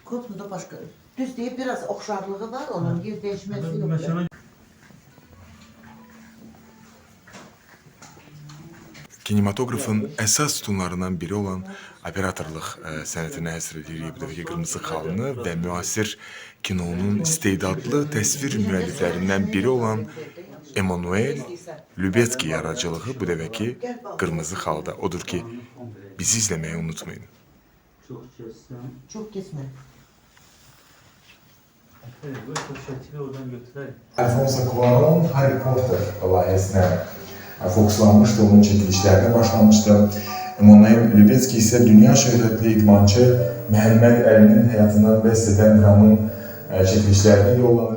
Kotlu'da başka. Düz diye biraz okşarlığı var onun. Yer değişmesi yok. Kinematografın əsas sütunlarından biri olan operatorluq sənətinə həsr edirik bu dəfəki Qırmızı Xalını və müasir kinonun istedadlı təsvir müəlliflərindən biri olan Emanuel Lubetski yaradıcılığı bu dəfəki Qırmızı Xalda. Odur ki, bizi izləməyi unutmayın. Çok kesme. Alfonso Cuarón Harry Potter layihəsinə fokuslanmışdı, onun çəkilişlərinə başlamışdı. Emanuel Lubetski isə dünya şöhrətli idmançı Məhəmməd Əlinin həyatından bəhs edən dramın çəkilişlərinə yollanır.